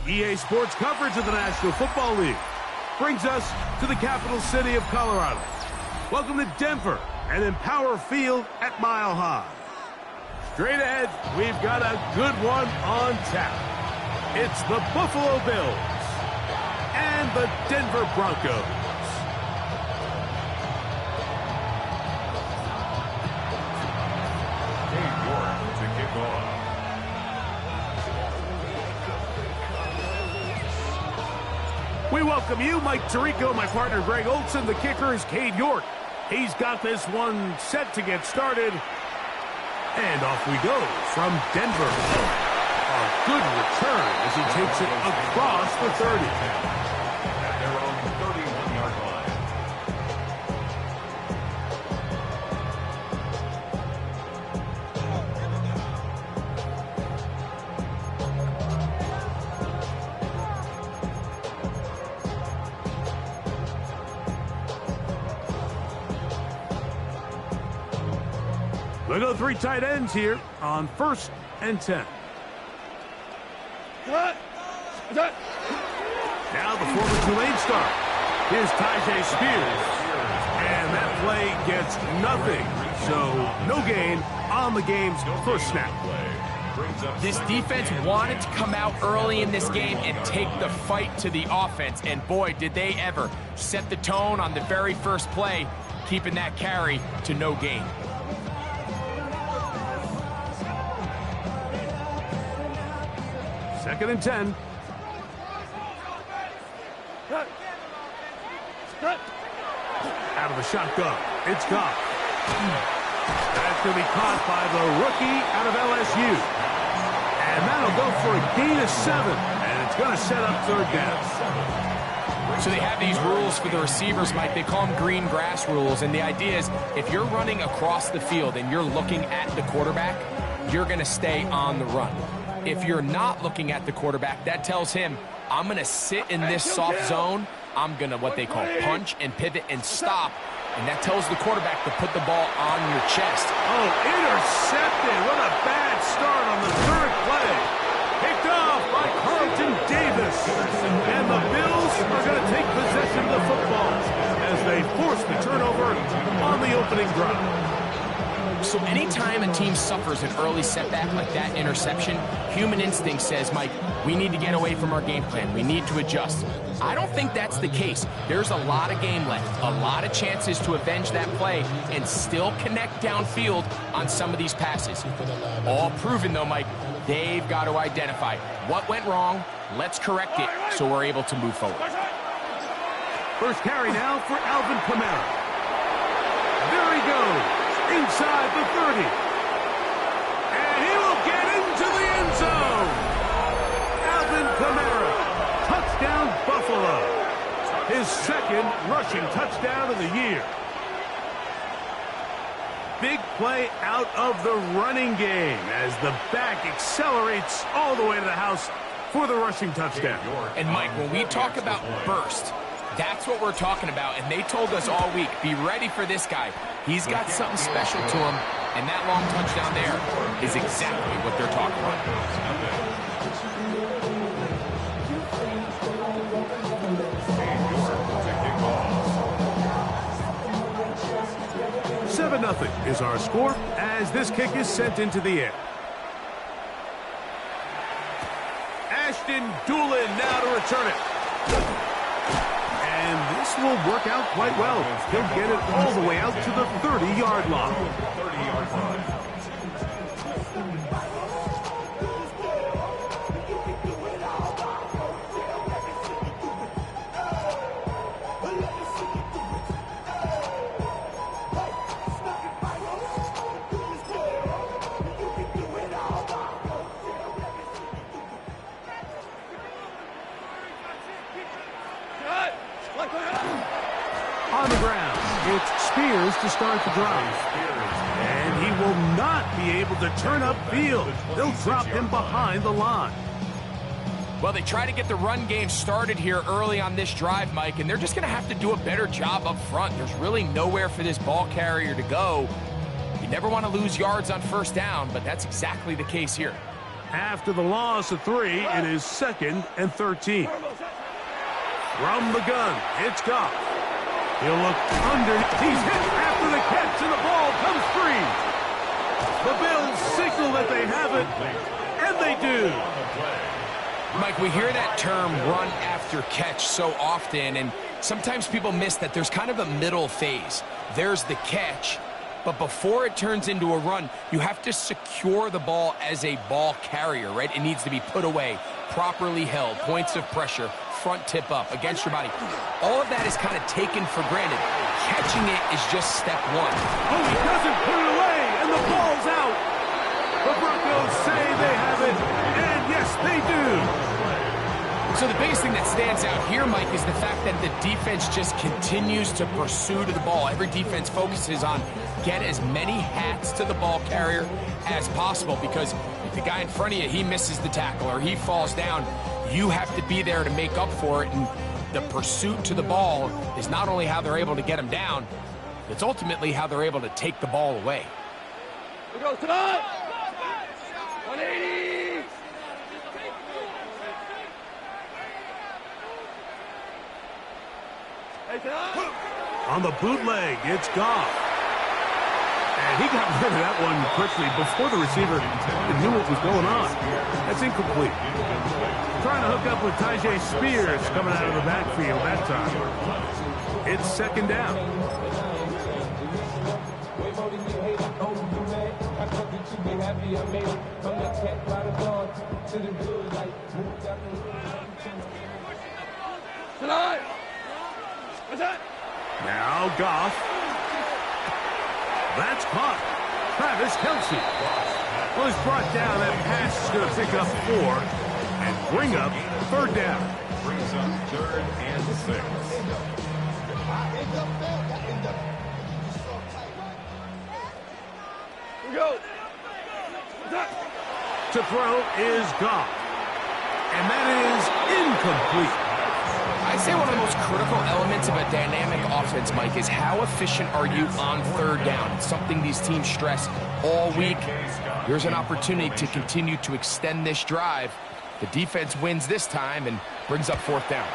EA Sports coverage of the National Football League brings us to the capital city of Colorado. Welcome to Denver and Empower Field at Mile High. Straight ahead, we've got a good one on tap. It's the Buffalo Bills and the Denver Broncos. To kick off. We welcome you, Mike Tirico, my partner Greg Olson. The kicker is Cade York. He's got this one set to get started. And off we go from Denver. A good return as he takes it across the 30. At their own 31-yard line. We go three tight ends here on 1st and 10. Now the former Tulane star. Here's Tyjae Spears. And that play gets nothing. So no gain on the game's first snap. This defense wanted to come out early in this game and take the fight to the offense. And boy, did they ever set the tone on the very first play, keeping that carry to no gain. Second and 10. Out of the shotgun. It's gone. That's going to be caught by the rookie out of LSU. And that'll go for a gain of 7. And it's going to set up 3rd down. So they have these rules for the receivers, Mike. They call them green grass rules. And the idea is if you're running across the field and you're looking at the quarterback, you're going to stay on the run. If you're not looking at the quarterback, that tells him, I'm going to sit in this soft zone. I'm going to, what they call, punch and pivot and stop. And that tells the quarterback to put the ball on your chest. Oh, intercepted. What a bad start on the 3rd play. Picked off by Carlton Davis. And the Bills are going to take possession of the football as they force the turnover on the opening drive. So anytime a team suffers an early setback like that interception, human instinct says, Mike, we need to get away from our game plan. We need to adjust. I don't think that's the case. There's a lot of game left, a lot of chances to avenge that play and still connect downfield on some of these passes. All proven, though, Mike, they've got to identify what went wrong. Let's correct it so we're able to move forward. First carry now for Alvin Kamara. There he goes. Inside the 30. And he will get into the end zone. Alvin Kamara. Touchdown, Buffalo. His 2nd rushing touchdown of the year. Big play out of the running game as the back accelerates all the way to the house for the rushing touchdown. And Mike, when we talk about burst, that's what we're talking about, and they told us all week, be ready for this guy. He's got something special to him, and that long touchdown there is exactly what they're talking about. 7-0 is our score as this kick is sent into the air. Ashton Doolin now to return it. And this will work out quite well. He'll get it all the way out to the 30-yard line. 30-yard line. On the ground, it's Spears to start the drive. And he will not be able to turn upfield. They'll drop him behind the line. Well, they try to get the run game started here early on this drive, Mike, and they're just going to have to do a better job up front. There's really nowhere for this ball carrier to go. You never want to lose yards on 1st down, but that's exactly the case here. After the loss of 3, it is 2nd and 13. From the gun, it's Goff. He'll look under. He's hit after the catch, and the ball comes free. The Bills signal that they have it, and they do. Mike, we hear that term run after catch so often, and sometimes people miss that there's kind of a middle phase. There's the catch, but before it turns into a run, you have to secure the ball as a ball carrier, right? It needs to be put away, properly held, points of pressure, front tip up against your body. All of that is kind of taken for granted. Catching it is just step one. Oh, he doesn't put it away, and the ball's out. The Broncos say they have it, and yes, they do. So the biggest thing that stands out here, Mike, is the fact that the defense just continues to pursue to the ball. Every defense focuses on get as many hats to the ball carrier as possible, because if the guy in front of you, he misses the tackle or he falls down, you have to be there to make up for it. And the pursuit to the ball is not only how they're able to get him down, it's ultimately how they're able to take the ball away. We go tonight. 180. On the bootleg, it's Goff. And he got rid of that one quickly before the receiver knew what was going on. That's incomplete. Trying to hook up with Tajay Spears coming out of the backfield that time. It's 2nd down. Tonight. What's that? Now Goff. That's caught. Travis Kelce. Well, he's brought down. That pass is going to pick up 4 and bring up 3rd down. Brings up 3rd and 6. We go. To throw is Goff. And that is incomplete. I'd say one of the most critical elements of a dynamic offense, Mike, is how efficient are you on 3rd down? It's something these teams stress all week. Here's an opportunity to continue to extend this drive. The defense wins this time and brings up 4th down.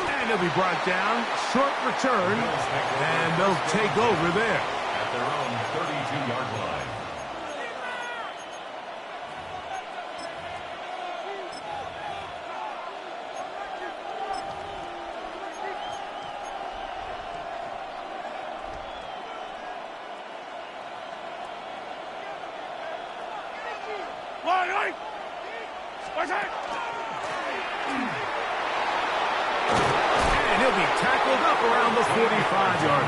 And he'll be brought down. Short return. And they'll take over there. At their own 32-yard line. And he'll be tackled up around the 45-yard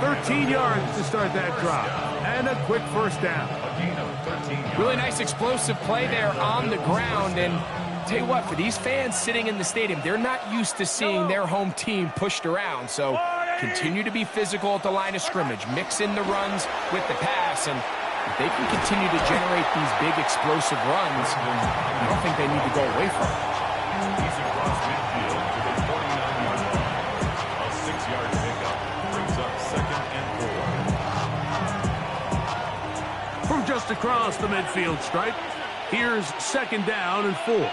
line. 13 yards to start that drive. And a quick 1st down. Really nice explosive play there on the ground. And tell you what, for these fans sitting in the stadium, they're not used to seeing their home team pushed around. So continue to be physical at the line of scrimmage. Mix in the runs with the pass. And if they can continue to generate these big explosive runs, I don't think they need to go away from it. He's across midfield to the 49-yard line. A 6-yard pickup brings up 2nd and 4. From just across the midfield stripe, here's 2nd down and 4.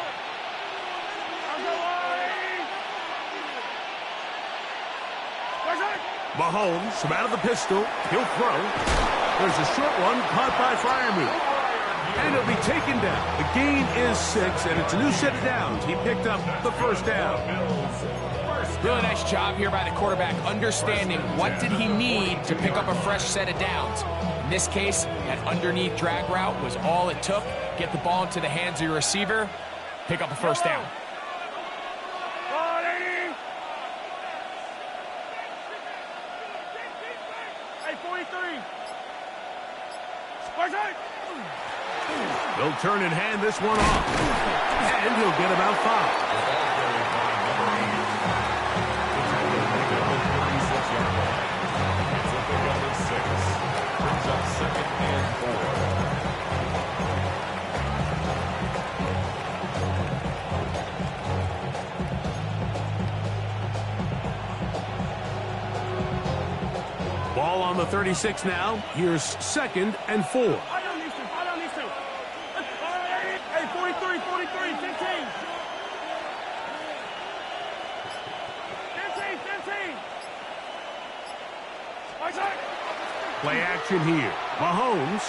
Mahomes from out of the pistol. He'll throw. There's a short one caught by Freiermuth. And it'll be taken down. The gain is 6, and it's a new set of downs. He picked up the 1st down. Really nice job here by the quarterback, understanding what did he need to pick up a fresh set of downs. In this case, that underneath drag route was all it took. Get the ball into the hands of your receiver, pick up a 1st down. He'll turn and hand this one off. And he'll get about 5. Brings up 2nd and 4. On the 36 now, here's 2nd and 4. I don't need to. Hey, 43, 15. 15. Play action here. Mahomes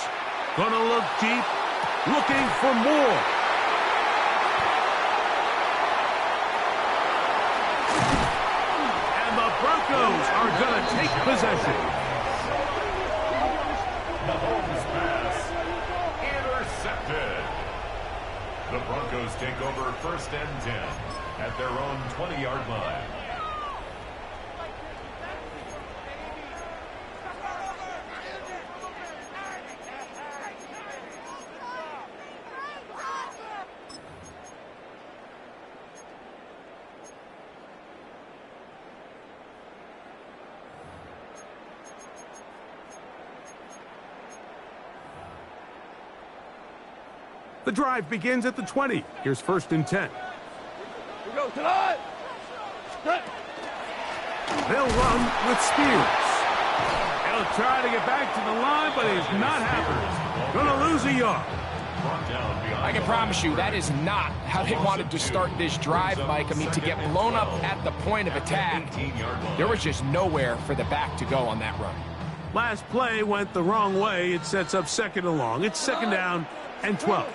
gonna look deep, looking for more. And the Broncos are gonna take possession. Mahomes' pass intercepted. The Broncos take over 1st and 10 at their own 20-yard line. The drive begins at the 20. Here's 1st and 10. We go tonight. They'll run with Spears. He'll try to get back to the line, but he's not happy. Gonna lose a yard. I can promise you that is not how they wanted to start this drive, Mike. I mean, to get blown up at the point of attack, there was just nowhere for the back to go on that run. Last play went the wrong way. It sets up 2nd and long. It's 2nd down and 12.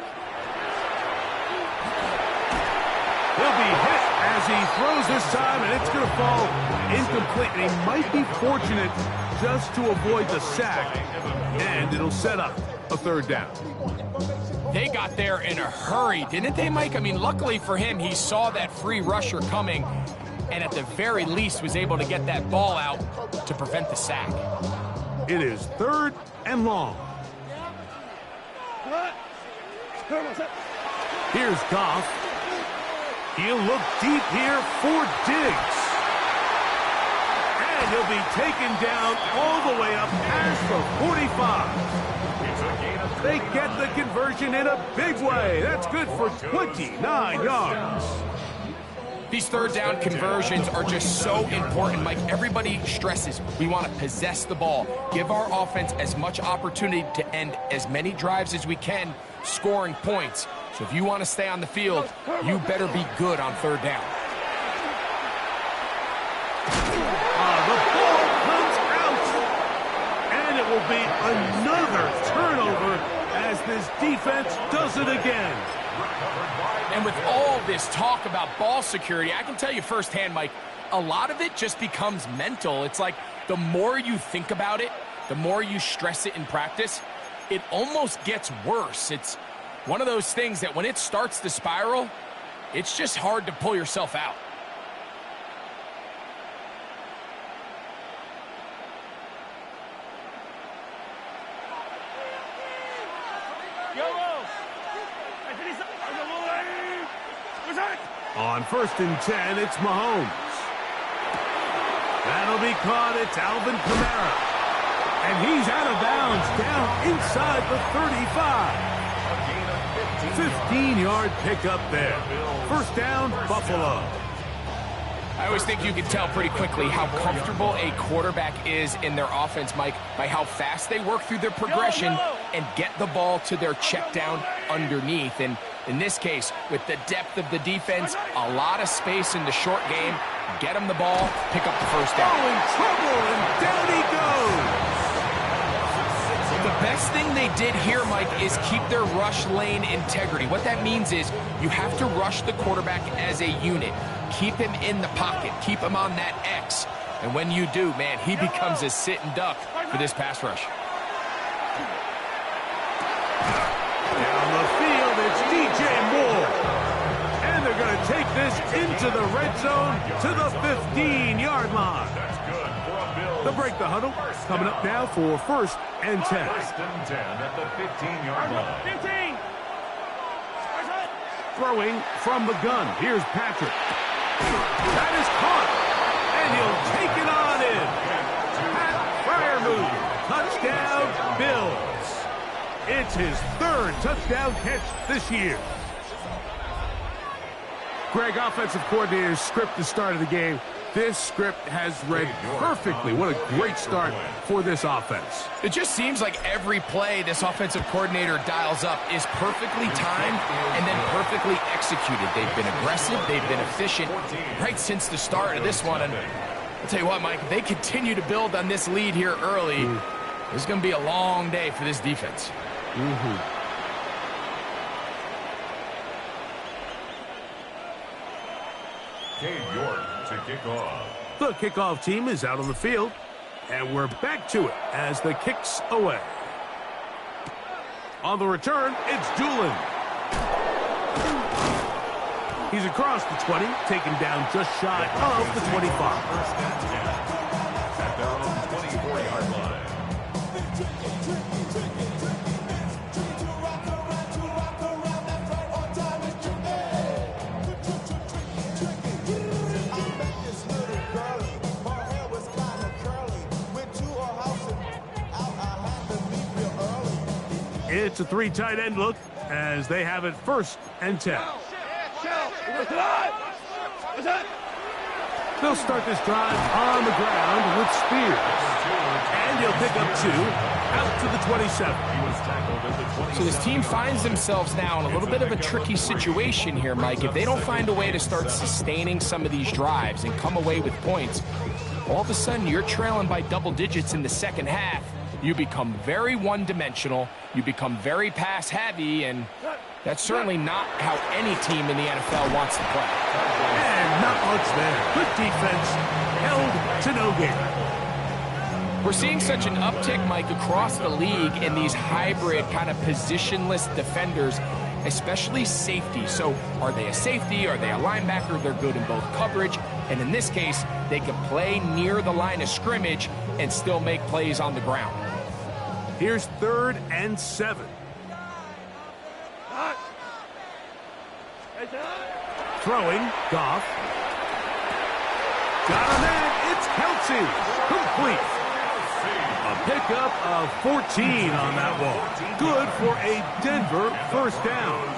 He'll be hit as he throws this time, and it's going to fall incomplete. And he might be fortunate just to avoid the sack, and it'll set up a 3rd down. They got there in a hurry, didn't they, Mike? I mean, luckily for him, he saw that free rusher coming, and at the very least was able to get that ball out to prevent the sack. It is 3rd and long. Here's Goff. He'll look deep here for Diggs. And he'll be taken down all the way up past the 45. They get the conversion in a big way. That's good for 29 yards. These 3rd down conversions are just so important, Mike. Everybody stresses we want to possess the ball, give our offense as much opportunity to end as many drives as we can, scoring points. So if you want to stay on the field, you better be good on 3rd down. The ball comes out, and it will be another turnover as this defense does it again. And with all this talk about ball security, I can tell you firsthand, Mike, a lot of it just becomes mental. It's like the more you think about it, the more you stress it in practice, it almost gets worse. It's one of those things that when it starts to spiral, it's just hard to pull yourself out. On 1st and 10, it's Mahomes. That'll be caught. It's Alvin Kamara. And he's out of bounds down inside the 35. 15-yard pickup there. 1st down, Buffalo. I always think you can tell pretty quickly how comfortable a quarterback is in their offense, Mike, by how fast they work through their progression and get the ball to their check down underneath. And in this case, with the depth of the defense, a lot of space in the short game, get them the ball, pick up the 1st down. Oh, in trouble, and down he goes. The best thing they did here, Mike, is keep their rush lane integrity. What that means is you have to rush the quarterback as a unit. Keep him in the pocket. Keep him on that X. And when you do, man, he becomes a sitting duck for this pass rush. Down the field, it's DJ Moore. And they're going to take this into the red zone to the 15-yard line. They'll break the huddle. Coming up now for 1st and 10. 1st and 10 at the 15-yard line. 15. Throwing from the gun. Here's Patrick. That is caught. And he'll take it on in. Pat Freiermuth. Touchdown, Bills. It's his 3rd touchdown catch this year. Greg, offensive coordinator's script the start of the game. This script has read perfectly. What a great start for this offense. It just seems like every play this offensive coordinator dials up is perfectly timed and then perfectly executed. They've been aggressive, they've been efficient right since the start of this one. And I'll tell you what, Mike, if they continue to build on this lead here early, this is going to be a long day for this defense. Cade York to kick off. The kickoff team is out on the field, and we're back to it as the kick's away. On the return, it's Doolin. He's across the 20, taken down just shy of the 25. First and 10 at their own 24-yard line. It's a 3 tight end look as they have it 1st and 10. They'll start this drive on the ground with Spears. And he'll pick up 2 out to the 27. So this team finds themselves now in a little bit of a tricky situation here, Mike. If they don't find a way to start sustaining some of these drives and come away with points, all of a sudden you're trailing by double digits in the second half. You become very one-dimensional, you become very pass-heavy, and that's certainly not how any team in the NFL wants to play. And not much there. Good defense, held to no gain. We're seeing such an uptick, Mike, across the league in these hybrid kind of positionless defenders, especially safety. So are they a safety? Are they a linebacker? They're good in both coverage. And in this case, they can play near the line of scrimmage and still make plays on the ground. Here's 3rd and 7. Throwing, Goff. Got a man, it's Kelsey. Complete. A pickup of 14 on that ball. Good for a Denver 1st down.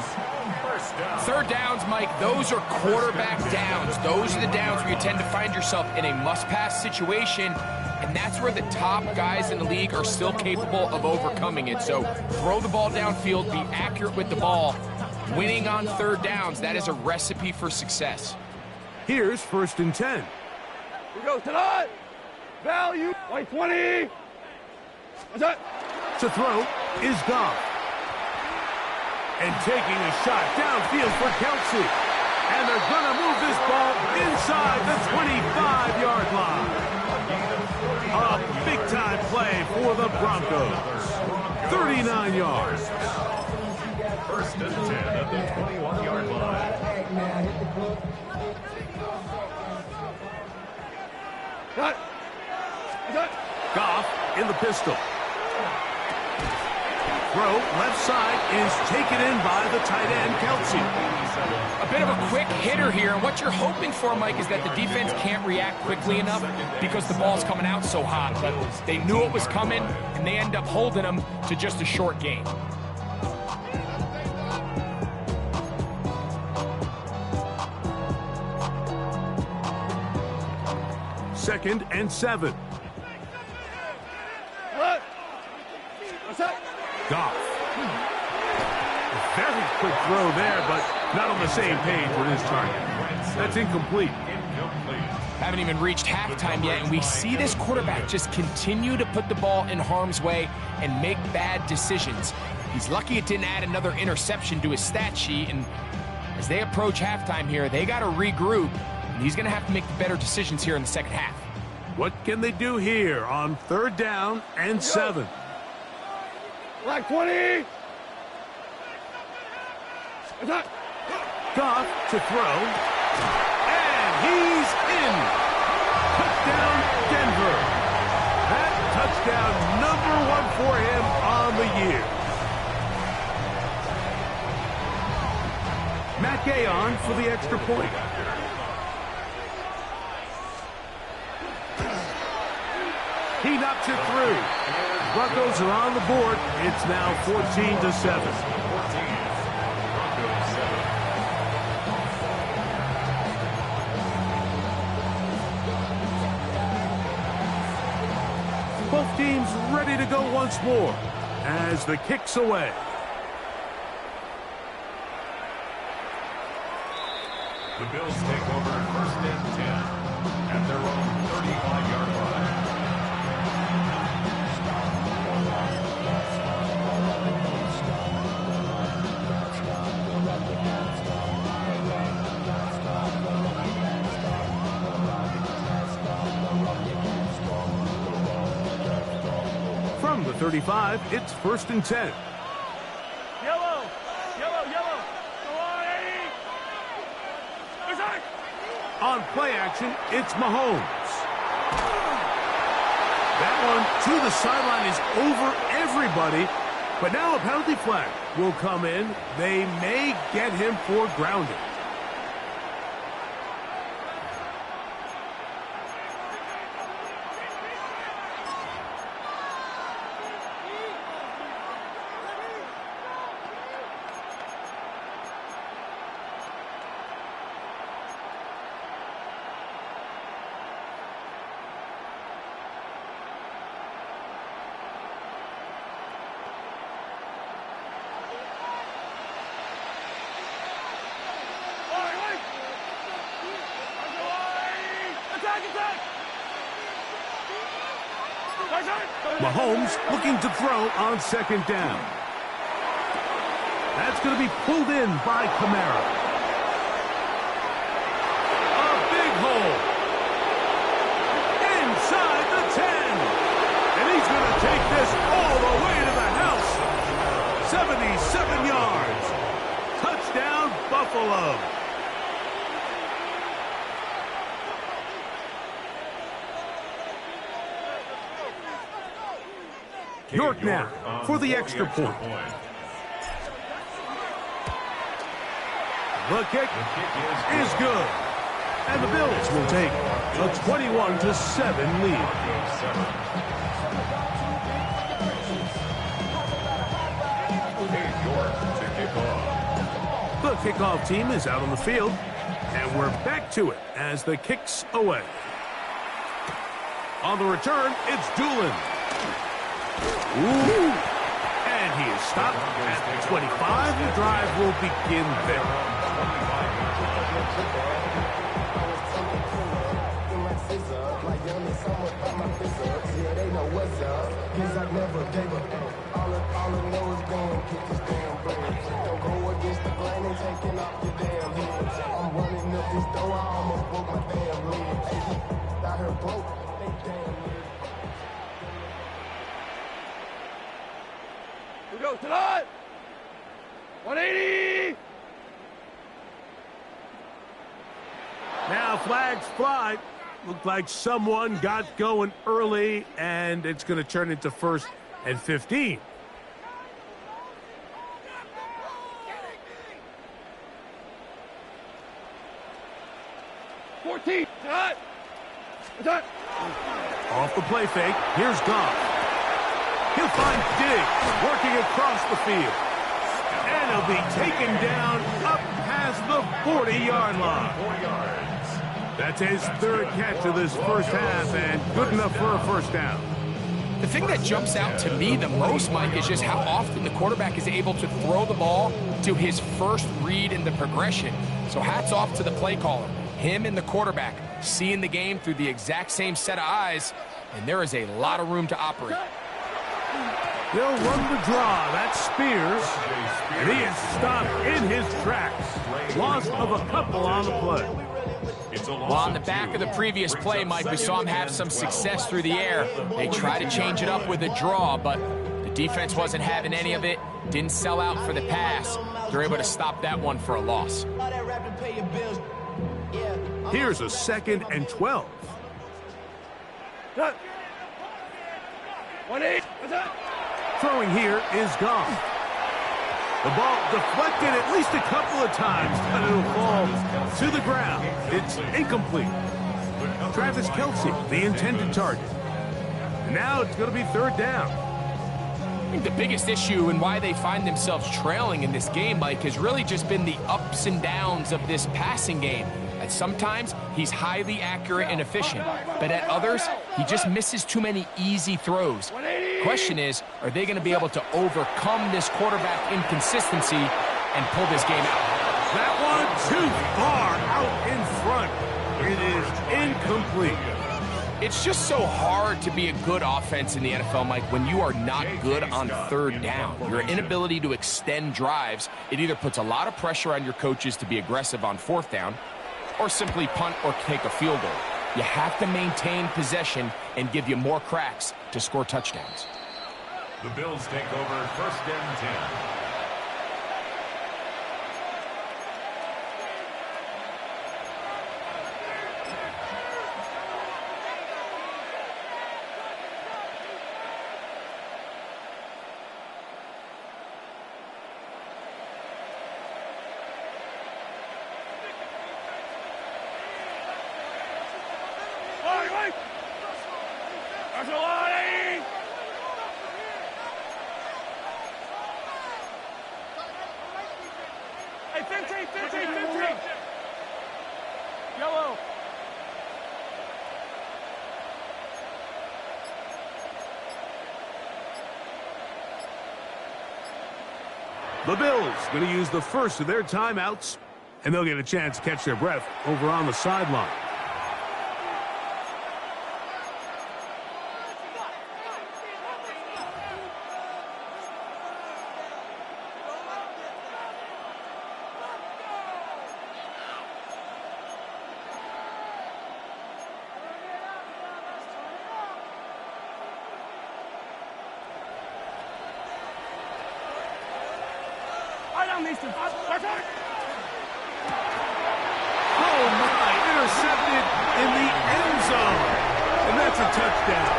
3rd downs, Mike, those are quarterback downs. Those are the downs where you tend to find yourself in a must-pass situation, and that's where the top guys in the league are still capable of overcoming it. So throw the ball downfield, be accurate with the ball. Winning on 3rd downs, that is a recipe for success. Here's 1st and 10. We go tonight. Value, white 20. What's that? To throw is Goff. And taking a shot downfield for Kelsey. And they're going to move this ball inside the 25-yard line. A big-time play for the Broncos. 39 yards. 1st and 10 at the 21-yard line. Cut. Goff in the pistol. Throw, left side, is taken in by the tight end, Kelsey. A bit of a quick hitter here. And what you're hoping for, Mike, is that the defense can't react quickly enough because the ball's coming out so hot. But they knew it was coming, and they end up holding them to just a short gain. 2nd and 7. Goff. Very quick throw there, but not on the same page with his target. That's incomplete. Haven't even reached halftime yet, and we see this quarterback just continue to put the ball in harm's way and make bad decisions. He's lucky it didn't add another interception to his stat sheet, and as they approach halftime here, they got to regroup, and he's going to have to make better decisions here in the second half. What can they do here on 3rd down and 7? Black 20. Goff to throw. And he's in. Touchdown, Denver. That touchdown #1 for him on the year. Matt Gay on for the extra point. He knocks it through. Broncos are on the board. It's now 14-7. Both teams ready to go once more as the kick's away. The Bills take over 1st and 10 at their own 35-yard line. From the 35, it's 1st and 10. Yellow. Yellow, yellow. Go on, 80. Inside. On play action, it's Mahomes. That one to the sideline is over everybody, but now a penalty flag will come in. They may get him for grounding. Mahomes looking to throw on 2nd down. That's going to be pulled in by Kamara. A big hole. Inside the 10. And he's going to take this all the way to the house. 77 yards. Touchdown, Buffalo. York now for the extra point. The kick is good. And the Bills will take a 21-7 lead. The kickoff team is out on the field, and we're back to it as the kick's away. On the return, it's Doolin. Ooh. And he is stopped at the 25. The drive will begin there. We go tonight. 180. Now flags fly. Looked like someone got going early, and it's going to turn into 1st and 15. Off the play fake, here's Goff. He'll find Diggs working across the field. And he'll be taken down up past the 40-yard line. That's his 3rd catch of this first half, and good enough for a 1st down. The thing that jumps out to me the most, Mike, is just how often the quarterback is able to throw the ball to his first read in the progression. So hats off to the play caller. Him and the quarterback seeing the game through the exact same set of eyes, and there is a lot of room to operate. They'll run the draw. That's Spears. And he is stopped in his tracks. Loss of a couple on the play. Well, on the back of the previous play, Mike, we saw him have some success through the air. They tried to change it up with a draw, but the defense wasn't having any of it. Didn't sell out for the pass. They're able to stop that one for a loss. Here's a 2nd and 12. Throwing here is Goff. The ball deflected at least a couple of times, but it'll fall to the ground. It's incomplete. Travis Kelce, the intended target. And now it's going to be 3rd down. I think the biggest issue and why they find themselves trailing in this game, Mike, has really just been the ups and downs of this passing game. At sometimes, he's highly accurate and efficient, but at others, He just misses too many easy throws. Question is, are they going to be able to overcome this quarterback inconsistency and pull this game out? That one too far out in front. It is incomplete. It's just so hard to be a good offense in the NFL, Mike, when you are not good on third down. Your inability to extend drives, it either puts a lot of pressure on your coaches to be aggressive on fourth down or simply punt or take a field goal. You have to maintain possession and give you more cracks to score touchdowns. The Bills take over 1st and 10. Hey, 15, 15, 15. Yellow. The Bills going to use the first of their timeouts, and they'll get a chance to catch their breath over on the sideline. Oh, my. Intercepted in the end zone. And that's a touchdown.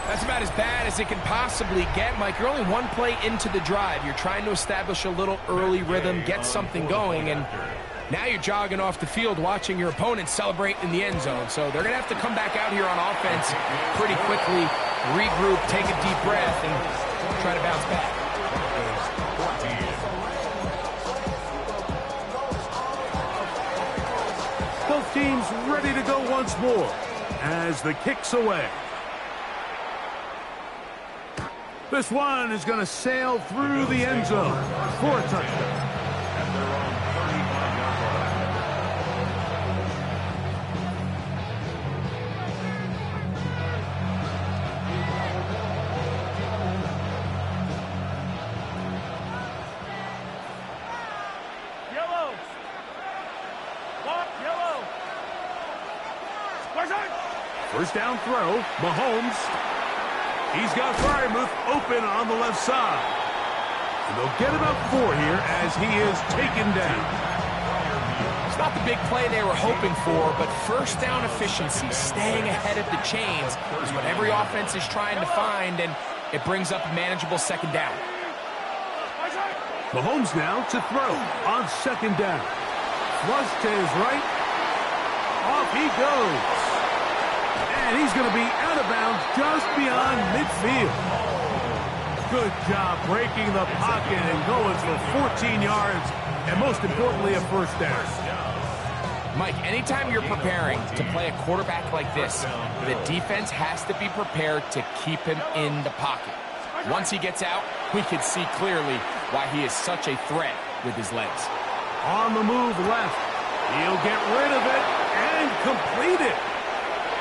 That's about as bad as it can possibly get, Mike. You're only one play into the drive. You're trying to establish a little early rhythm, get something going, and now you're jogging off the field watching your opponent celebrate in the end zone. So they're going to have to come back out here on offense pretty quickly, regroup, take a deep breath, and try to bounce back. Both teams ready to go once more as the kick's away. This one is going to sail through the end zone for a touchdown. First down throw, Mahomes. He's got Frymouth open on the left side. And they'll get about 4 here as he is taken down. It's not the big play they were hoping for, but first down efficiency, staying ahead of the chains, is what every offense is trying to find, and it brings up a manageable second down. Mahomes now to throw on second down. Flush to his right. Off he goes. And he's going to be out of bounds just beyond midfield. Good job breaking the pocket and going for 14 yards, and most importantly, a first down. Mike, anytime you're preparing to play a quarterback like this, the defense has to be prepared to keep him in the pocket. Once he gets out, we can see clearly why he is such a threat with his legs. On the move left. He'll get rid of it and complete it.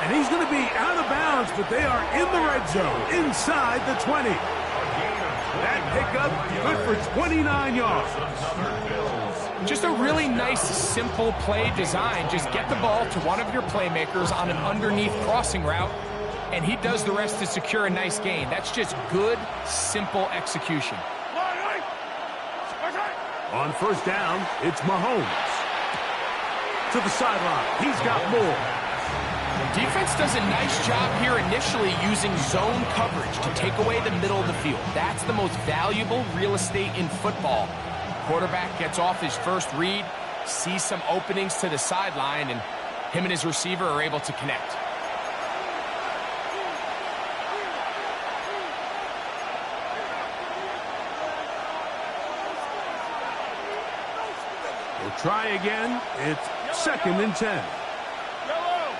And he's going to be out of bounds, but they are in the red zone, inside the 20. That pickup, good for 29 yards. Just a really nice, simple play design. Just get the ball to one of your playmakers on an underneath crossing route, and he does the rest to secure a nice gain. That's just good, simple execution. On first down, it's Mahomes. To the sideline, he's got more. Defense does a nice job here initially using zone coverage to take away the middle of the field. That's the most valuable real estate in football. Quarterback gets off his first read, sees some openings to the sideline, and him and his receiver are able to connect. We'll try again. It's 2nd and 10. Yellow.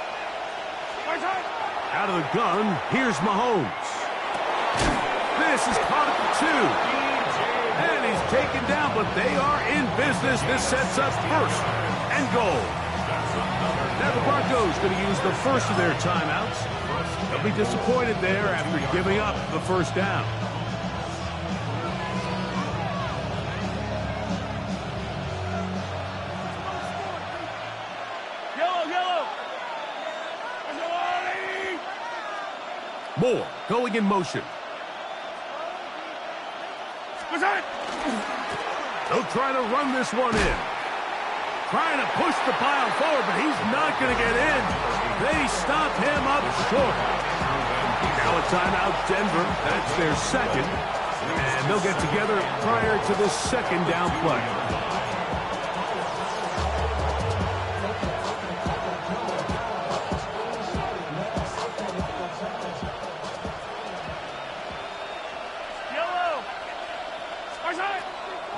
Out of the gun, here's Mahomes. This is caught at the 2. And he's taken down, but they are in business. This sets up 1st and goal. Now the Broncos going to use the first of their timeouts. They'll be disappointed there after giving up the 1st down. Yellow. Moore going in motion. They'll try to run this one in. Trying to push the pile forward, but he's not going to get in. They stop him up short. Now a timeout, Denver. That's their 2nd. And they'll get together prior to the 2nd down play.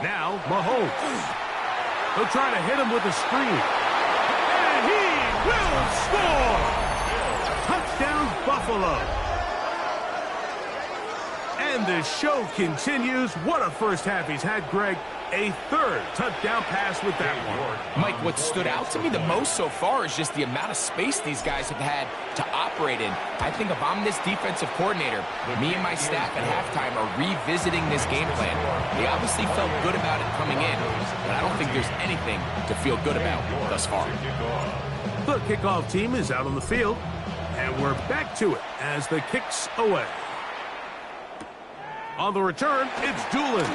Now, Mahomes. He'll try to hit him with a screen. And he will score! Touchdown, Buffalo. And the show continues. What a first half he's had, Greg. A 3rd touchdown pass with that one. Mike, what stood out to me the most so far is just the amount of space these guys have had to operate in. I think if I'm this defensive coordinator, me and my staff at halftime are revisiting this game plan. They obviously felt good about it coming in, but I don't think there's anything to feel good about thus far. The kickoff team is out on the field, and we're back to it as the kick's away. On the return, it's Doolin.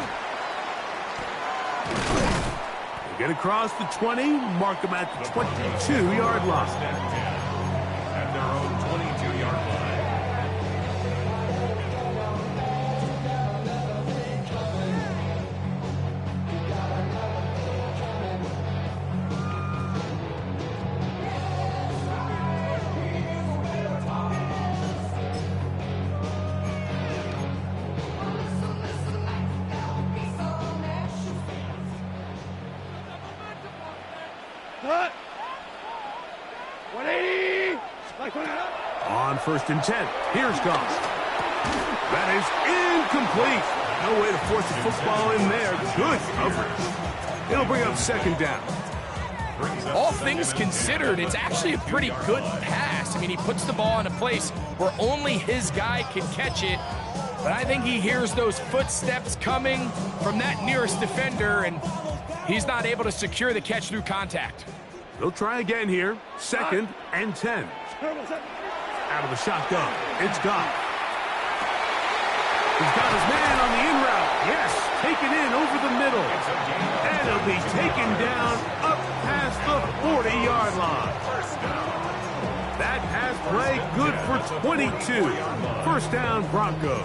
Get across the 20, mark him at the 22-yard line. At their own 22-yard line. Cut. 180. On 1st and 10, here's Goff. That is incomplete. No way to force the football in there. Good coverage. It'll bring up 2nd down. All things considered, it's actually a pretty good pass. I mean, he puts the ball in a place where only his guy can catch it. But I think he hears those footsteps coming from that nearest defender, and he's not able to secure the catch through contact. They'll try again here. 2nd and 10. Out of the shotgun, it's Goff. He's got his man on the in route. Yes, taken in over the middle. And he'll be taken down up past the 40-yard line. That pass play good for 22. 1st down, Broncos.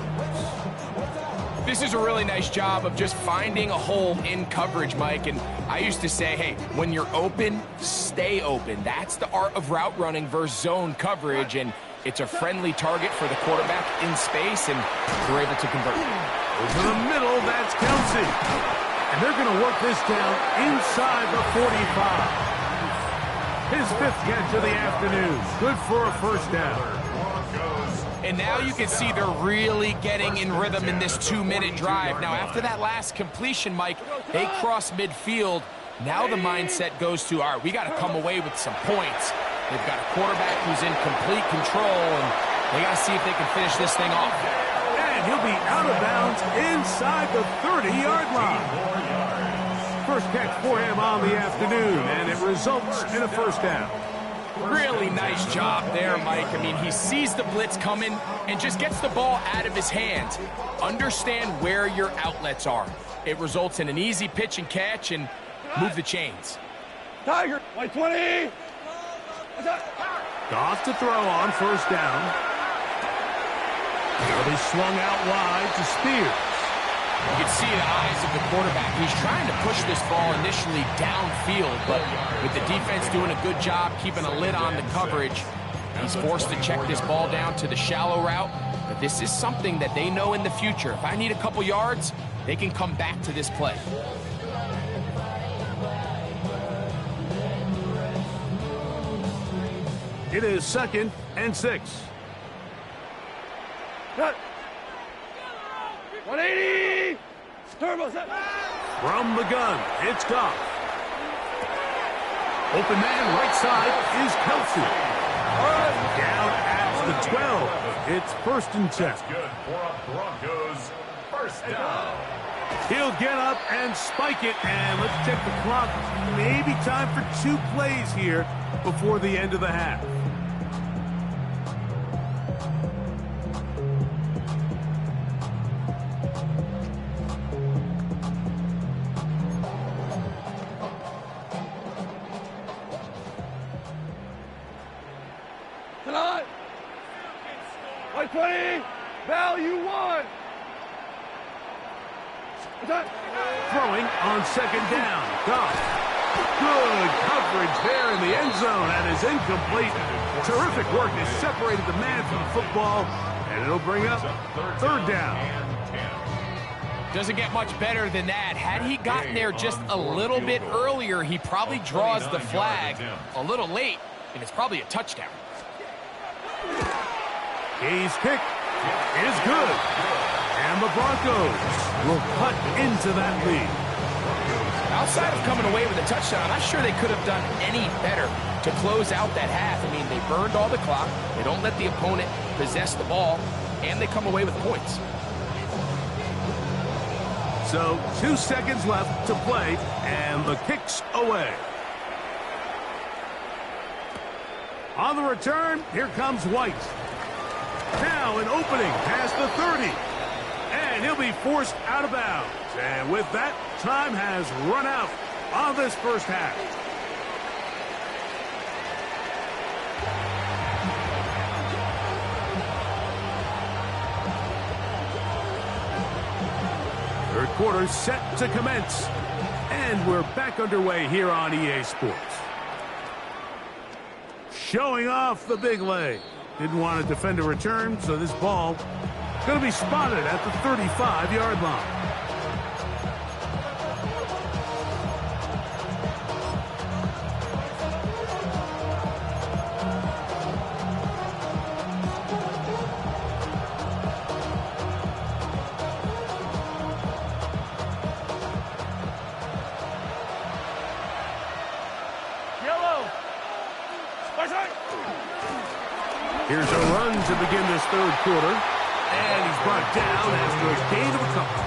This is a really nice job of just finding a hole in coverage, Mike. And I used to say, hey, when you're open, stay open. That's the art of route running versus zone coverage. And it's a friendly target for the quarterback in space, and we're able to convert. Over the middle, that's Kelsey. And they're going to work this down inside the 45. His 5th catch of the afternoon. Good for a 1st down. And now you can see they're really getting in rhythm in this 2-minute drive. Now, after that last completion, Mike, they cross midfield. Now the mindset goes to, all right, we got to come away with some points. They've got a quarterback who's in complete control, and they got to see if they can finish this thing off. And he'll be out of bounds inside the 30-yard line. First catch for him on the afternoon, and it results in a 1st down. Really nice job there, Mike. I mean, he sees the blitz coming and just gets the ball out of his hands. Understand where your outlets are. It results in an easy pitch and catch and move the chains. Tiger. 120. Goff to throw on 1st down. It'll be swung out wide to Spears. You can see the eyes of the quarterback. He's trying to push this ball initially downfield, but with the defense doing a good job keeping a lid on the coverage, he's forced to check this ball down to the shallow route. But this is something that they know in the future. If I need a couple yards, they can come back to this play. It is 2nd and 6. Cut. 180. Turbo set. From the gun, it's Goff. Open man right side is Kelsey. Down at the 12. It's 1st and 10. That's good for a Broncos first down. He'll get up and spike it, and let's check the clock. Maybe time for 2 plays here before the end of the half. Tonight. White 20. Value 1. Throwing on 2nd down. Goff. Good coverage there in the end zone. That is incomplete. Terrific work. They separated the man from the football, and it'll bring up 3rd down. Doesn't get much better than that. Had he gotten there just a little bit earlier, he probably draws the flag a little late, and it's probably a touchdown. His kick is good. And the Broncos will cut into that lead. Outside of coming away with a touchdown, I'm not sure they could have done any better to close out that half. I mean, they burned all the clock. They don't let the opponent possess the ball, and they come away with points. So 2 seconds left to play, and the kick's away. On the return, here comes White. Now an opening past the 30. And he'll be forced out of bounds. And with that, time has run out on this first half. Third quarter set to commence. And we're back underway here on EA Sports. Showing off the big leg. Didn't want to defend a return, so this ball is going to be spotted at the 35-yard line. Here's a run to begin this third quarter. And he's brought down after a gain of a couple.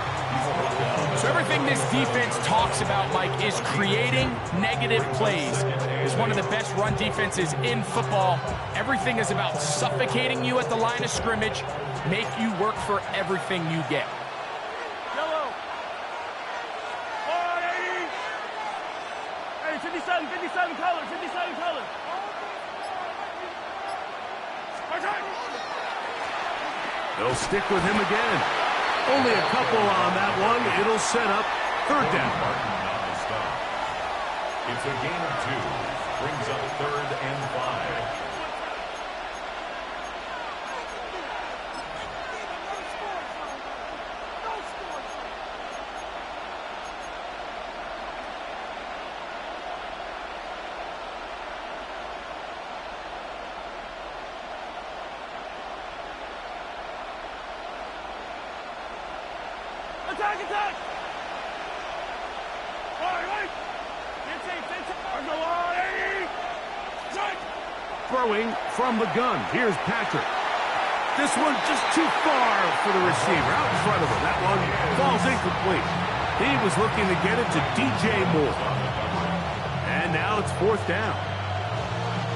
So everything this defense talks about, Mike, is creating negative plays. It's one of the best run defenses in football. Everything is about suffocating you at the line of scrimmage, make you work for everything you get. Yellow. 480. Hey, 57 color, 57 color. They'll stick with him again. Only a couple on that one. It'll set up 3rd down. It's a gain of 2. Brings up 3rd and 5. Attack, attack! Right. Throwing from the gun. Here's Patrick. This one just too far for the receiver. Out in front of him. That one falls incomplete. He was looking to get it to DJ Moore. And now it's 4th down.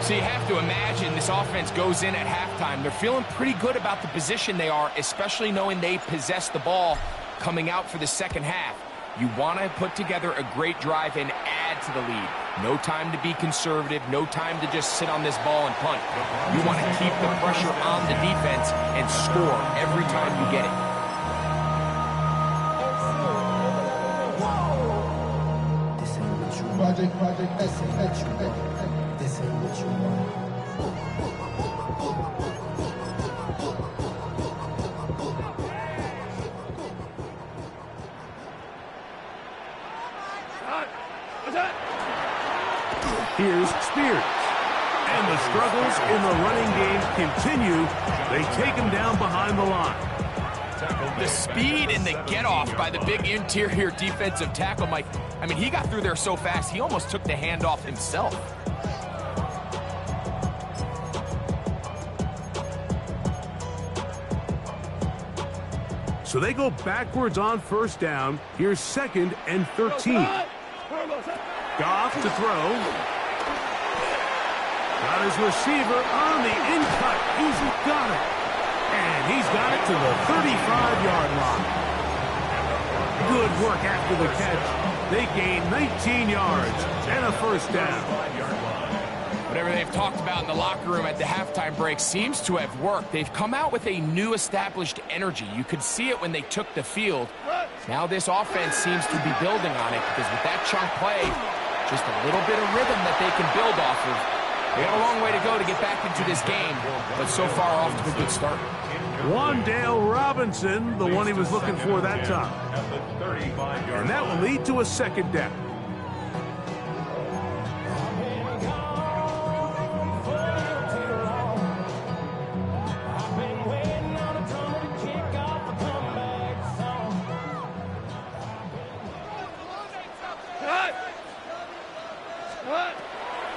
So you have to imagine this offense goes in at halftime. They're feeling pretty good about the position they are, especially knowing they possess the ball coming out for the second half. You want to put together a great drive and add to the lead. No time to be conservative, no time to just sit on this ball and punt. You want to keep the pressure on the defense and score every time you get it. Project SML. This ain't what you want. Here's Spears. And And the struggles in the running game continue. They take him down behind the line. The speed and the get-off by the big interior defensive tackle, Mike. I mean, he got through there so fast, he almost took the handoff himself. So they go backwards on first down. Here's 2nd and 13. Goff to throw. Got his receiver on the in-cut. He's got it. And he's got it to the 35-yard line. Good work after the catch. They gain 19 yards and a first down. Whatever they've talked about in the locker room at the halftime break seems to have worked. They've come out with a new established energy. You could see it when they took the field. Now this offense seems to be building on it because with that chunk play, just a little bit of rhythm that they can build off of. They got a long way to go to get back into this game, but so far off to a good start. Wandale Robinson, the one he was looking for that time. And that will lead to a 2nd down.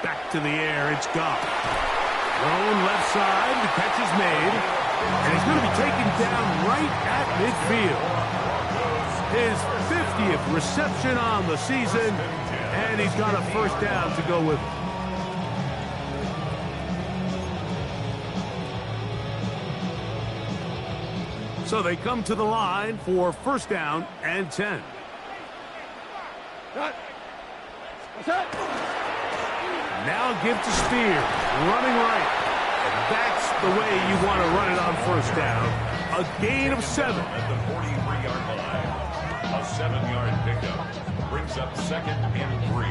Back to the air, it's Goff. Thrown left side, the catch is made. And he's going to be taken down right at midfield. His 50th reception on the season, and he's got a first down to go with it. So they come to the line for first down and 10. Now give to Spears, running right. And that's the way you want to run it on first down. A gain of 7. At the 43-yard line, a 7-yard pickup brings up 2nd and 3.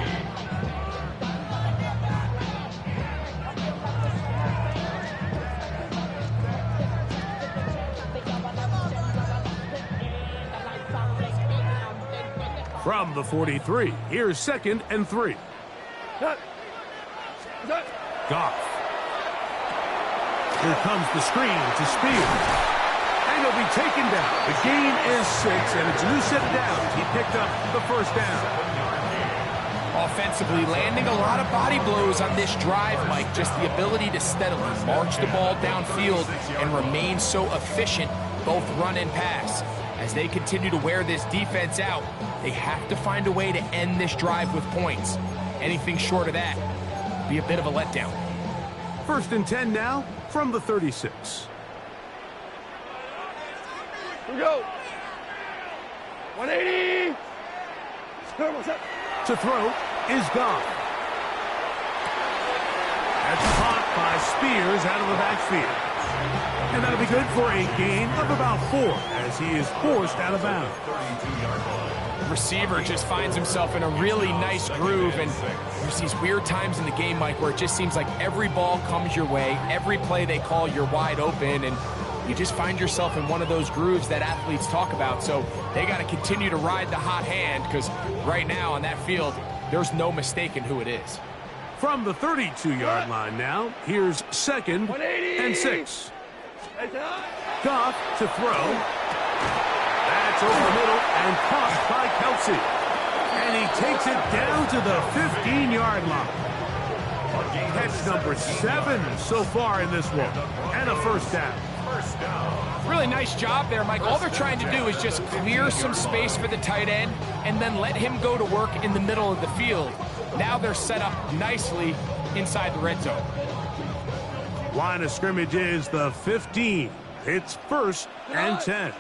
From the 43, here's 2nd and 3. Goff. Here comes the screen to Spears. And he'll be taken down. The gain is 6, and it's a new set of downs. He picked up the first down. Offensively, landing a lot of body blows on this drive, Mike. Just the ability to steadily march the ball downfield and remain so efficient, both run and pass. As they continue to wear this defense out, they have to find a way to end this drive with points. Anything short of that would be a bit of a letdown. 1st and 10 now from the 36. Here we go. 180. To throw is Goff. That's caught by Spears out of the backfield. And that'll be good for a gain of about 4 as he is forced out of bounds. Receiver just finds himself in a really nice groove, and there's these weird times in the game, Mike, where it just seems like every ball comes your way, every play they call, you're wide open, and you just find yourself in one of those grooves that athletes talk about. So they got to continue to ride the hot hand, because right now on that field, there's no mistaking who it is. From the 32-yard line now, here's 2nd and 6. Goff to throw. That's over the middle and caught by Kelsey. And he takes it down to the 15-yard line. Catch number 7 so far in this one. And a first down. Really nice job there, Mike. All they're trying to do is just clear some space for the tight end and then let him go to work in the middle of the field. Now they're set up nicely inside the red zone. Line of scrimmage is the 15. It's 1st and 10.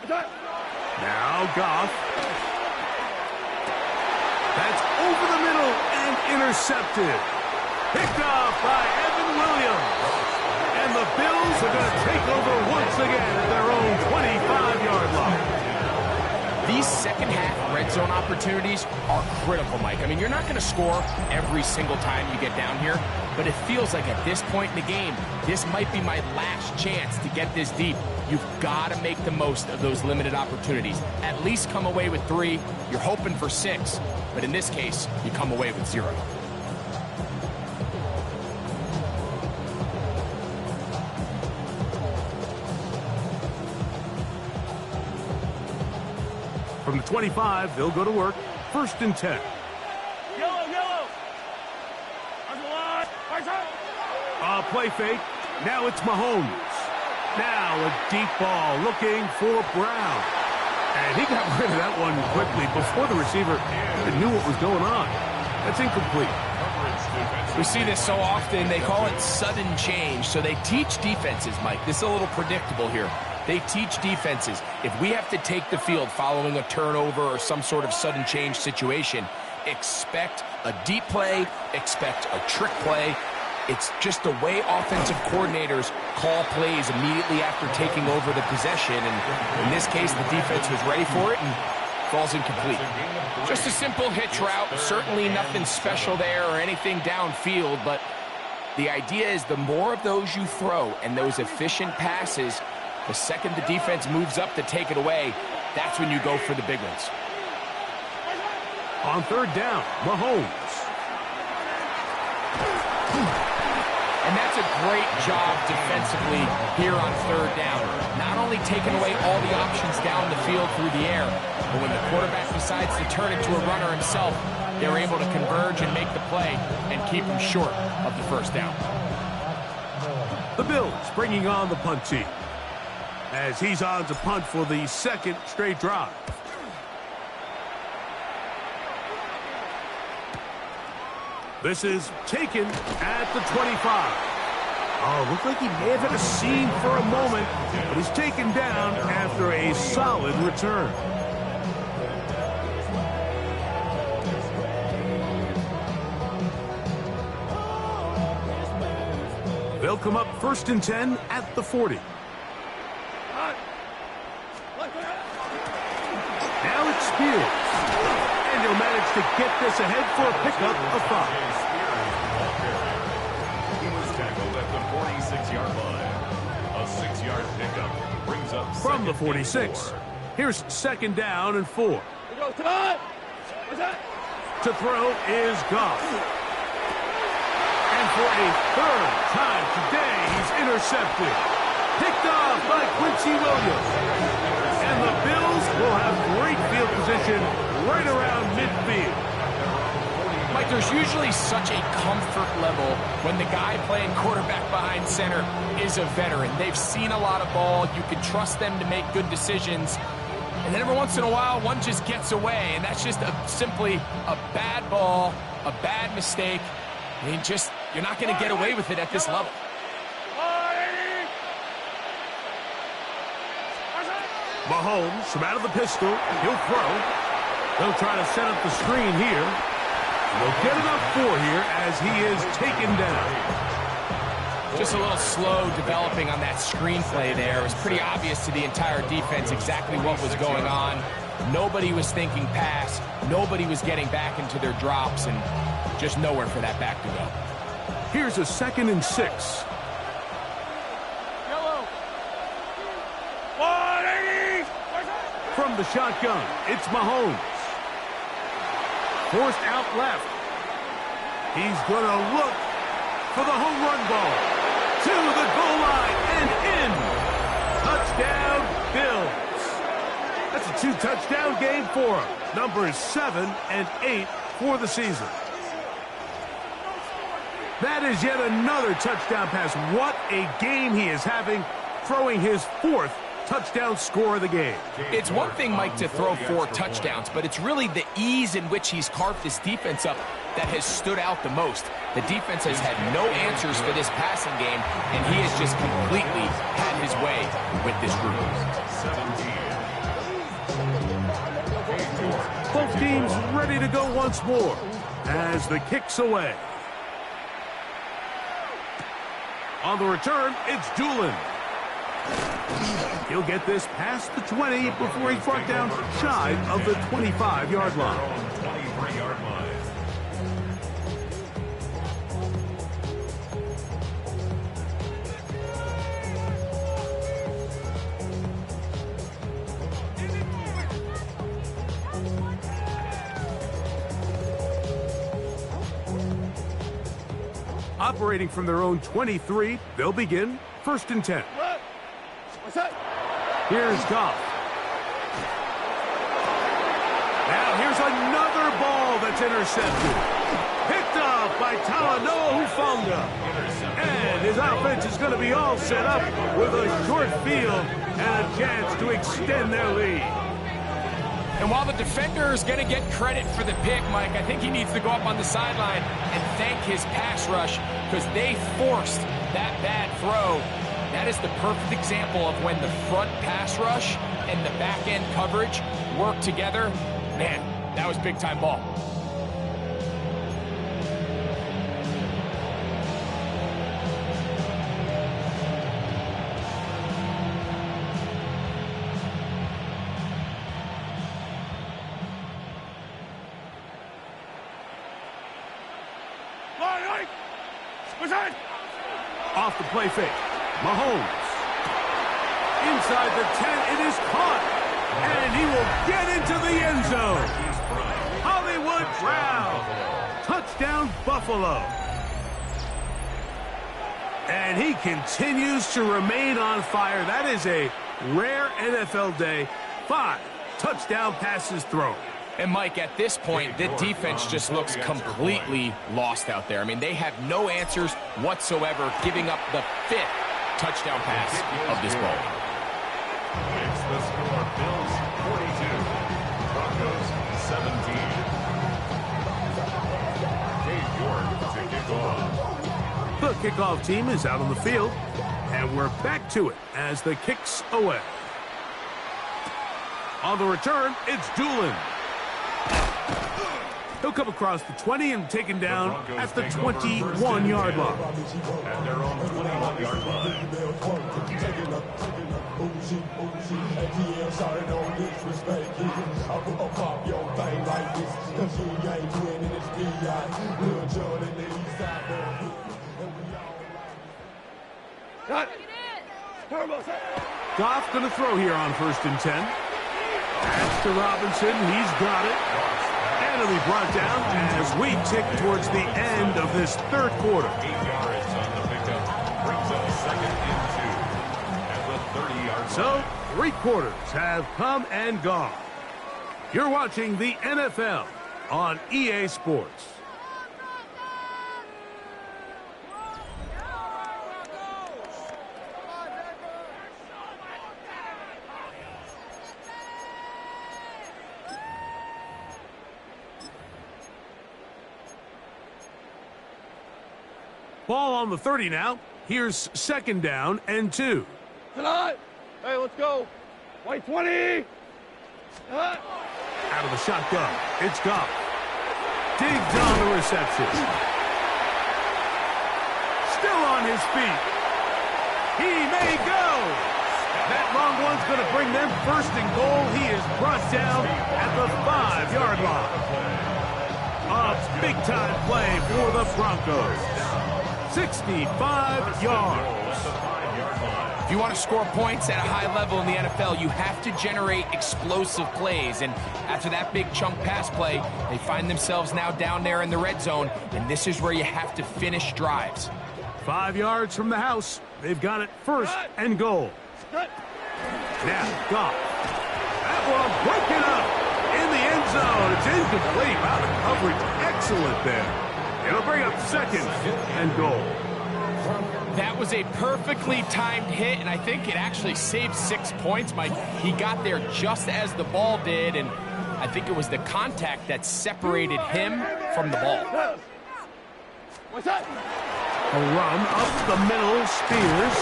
Now Goff. That's over the middle and intercepted. Picked off by Evan Williams. And the Bills are going to take over once again at their own 25-yard line. These second-half red zone opportunities are critical, Mike. I mean, you're not going to score every single time you get down here, but it feels like at this point in the game, this might be my last chance to get this deep. You've got to make the most of those limited opportunities. At least come away with 3. You're hoping for 6, but in this case, you come away with 0. From the 25, they'll go to work. 1st and 10. Yellow. Play fake. Now it's Mahomes. Now a deep ball looking for Brown. And he got rid of that one quickly before the receiver knew what was going on. That's incomplete. We see this so often. They call it sudden change. So they teach defenses, Mike. This is a little predictable here. They teach defenses. If we have to take the field following a turnover or some sort of sudden change situation, expect a deep play, expect a trick play. It's just the way offensive coordinators call plays immediately after taking over the possession. And in this case, the defense was ready for it and falls incomplete. Just a simple hitch route. Certainly nothing special there or anything downfield, but the idea is the more of those you throw and those efficient passes, the second the defense moves up to take it away, that's when you go for the big ones. On 3rd down, Mahomes. And that's a great job defensively here on 3rd down. Not only taking away all the options down the field through the air, but when the quarterback decides to turn it to a runner himself, they're able to converge and make the play and keep him short of the 1st down. The Bills bringing on the punt team, as he's on to punt for the 2nd straight drive. This is taken at the 25. Oh, looked like he may have had a seam for a moment, but he's taken down after a solid return. They'll come up 1st and 10 at the 40. Now it's Spears. And he'll manage to get this ahead for a pickup of 5. He was tackled at the 46-yard line. A 6-yard pickup brings up From the 46, here's 2nd down and 4. To throw is Goff. And for a 3rd time today, he's intercepted. Picked off by Quincy Williams. And the Bills will have great field position right around midfield. Mike, there's usually such a comfort level when the guy playing quarterback behind center is a veteran. They've seen a lot of ball. You can trust them to make good decisions. And then every once in a while, one just gets away. And that's just simply a bad ball, a bad mistake. I mean, you're not going to get away with it at this level. Mahomes from out of the pistol. He'll throw. They'll try to set up the screen here. They'll get enough for here as he is taken down. Just a little slow developing on that screenplay there. It was pretty obvious to the entire defense exactly what was going on. Nobody was thinking pass. Nobody was getting back into their drops, and just nowhere for that back to go. Here's a 2nd and 6. From the shotgun, it's Mahomes. Forced out left. He's going to look for the home run ball. To the goal line and in. Touchdown, Bills. That's a 2-touchdown game for him. Numbers 7 and 8 for the season. That is yet another touchdown pass. What a game he is having, throwing his 4th touchdown score of the game. It's one thing, Mike, to throw 4 touchdowns, but it's really the ease in which he's carved this defense up that has stood out the most. The defense has had no answers for this passing game, and he has just completely had his way with this group. Both teams ready to go once more as the kick's away. On the return, it's Doolin. He'll get this past the 20 before he's brought down shy of the 25-yard line. 23-yard line. Operating from their own 23, they'll begin 1st and 10. Here's Goff. Now here's another ball that's intercepted. Picked up by Talanoa Hufanga. And his offense is going to be all set up with a short field and a chance to extend their lead. And while the defender is going to get credit for the pick, Mike, I think he needs to go up on the sideline and thank his pass rush because they forced that bad throw. That is the perfect example of when the front pass rush and the back end coverage work together. Man, that was big-time ball. Off the play fake. Mahomes. Inside the 10, it is caught. And he will get into the end zone. Hollywood Brown. Touchdown, Buffalo. And he continues to remain on fire. That is a rare NFL day. 5 touchdown passes thrown. And, Mike, at this point, the defense just looks completely lost out there. I mean, they have no answers whatsoever, giving up the 5th touchdown pass of this ball. It's the score. Bills 42, Broncos 17. Dave York to kick off. The kickoff team is out on the field, and we're back to it as the kicks away. On the return, it's Doolin. He'll come across the 20 and taken down at the 21-yard line. At their own 21-yard line. Goff going to throw here on 1st and 10. Pass to Robinson. He's got it. And it'll be brought down as we tick towards the end of this 3rd quarter. 8 yards on the pickup. Brings up 2nd and 2 at the 30-yard line. So, 3 quarters have come and gone. You're watching the NFL on EA Sports. Ball on the 30 now. Here's 2nd down and 2. Tonight. Hey, let's go. White 20. Out of the shotgun. It's Goff. Digs on the reception. Still on his feet. He may go. That long one's going to bring them 1st and goal. He is brought down at the 5-yard line. A big-time play for the Broncos. 65 yards. If you want to score points at a high level in the NFL, you have to generate explosive plays. And after that big chunk pass play, they find themselves now down there in the red zone, and this is where you have to finish drives. 5 yards from the house. They've got it 1st and goal. Now, Goff. That one broken up in the end zone. It's incomplete. Wow, the coverage excellent there. It'll bring up 2nd and goal. That was a perfectly timed hit, and I think it actually saved 6 points, Mike. He got there just as the ball did, and I think it was the contact that separated him from the ball. What's that? A run up the middle, Spears.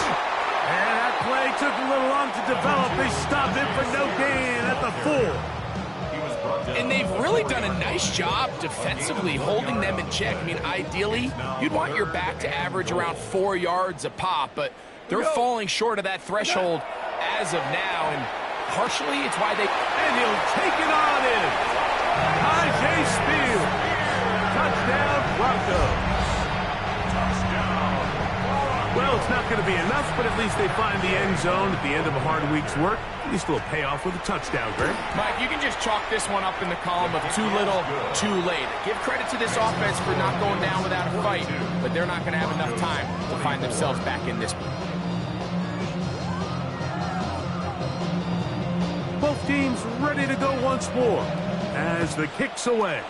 And that play took a little long to develop. They stopped it for no gain at the 4. And they've really done a nice job defensively holding them in check. I mean, ideally, you'd want your back to average around 4 yards a pop, but they're falling short of that threshold as of now, and partially it's why they... And he'll take it on in. I.J. Spears. Touchdown, Broncos. Well, it's not going to be enough, but at least they find the end zone at the end of a hard week's work. At least it'll pay off with a touchdown, Greg. Mike, you can just chalk this one up in the column of too little, too late. Give credit to this offense for not going down without a fight, but they're not going to have enough time to find themselves back in this one. Both teams ready to go once more. as the kick's away.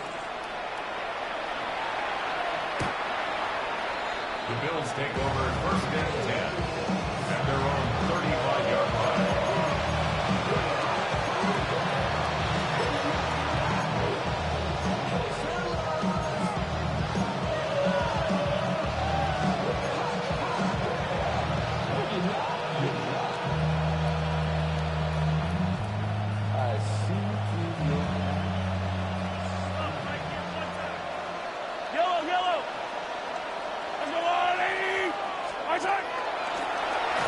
The Bills take over first and 10 at their own 35-yard line.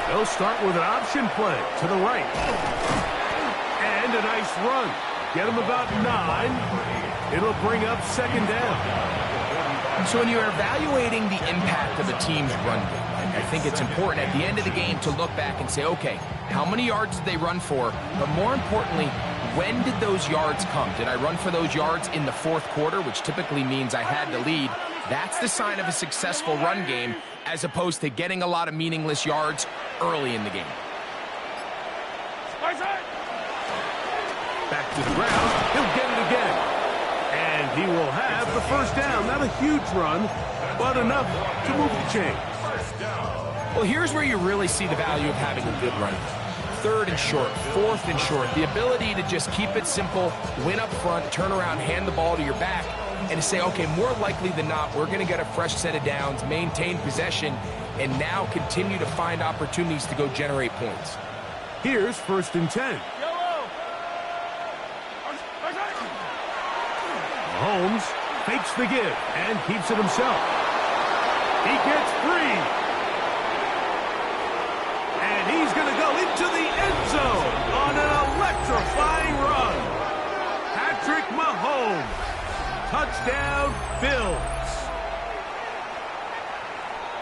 They'll start with an option play to the right. And a nice run. Get them about 9. It'll bring up second down. So when you're evaluating the impact of a team's run game, I think it's important at the end of the game to look back and say, okay, how many yards did they run for? But more importantly, when did those yards come? Did I run for those yards in the fourth quarter, which typically means I had the lead? That's the sign of a successful run game, as opposed to getting a lot of meaningless yards early in the game. Back to the ground. He'll get it again. And he will have the first down. Not a huge run, but enough to move the chains. Well, here's where you really see the value of having a good run. Third and short, fourth and short. The ability to just keep it simple, win up front, turn around, hand the ball to your back, and to say, okay, more likely than not, we're going to get a fresh set of downs, maintain possession, and now continue to find opportunities to go generate points. Here's first and 10. Mahomes fakes the give and keeps it himself. He gets free. And he's going to go into the end zone on an electrifying run. Patrick Mahomes. Touchdown, Bills.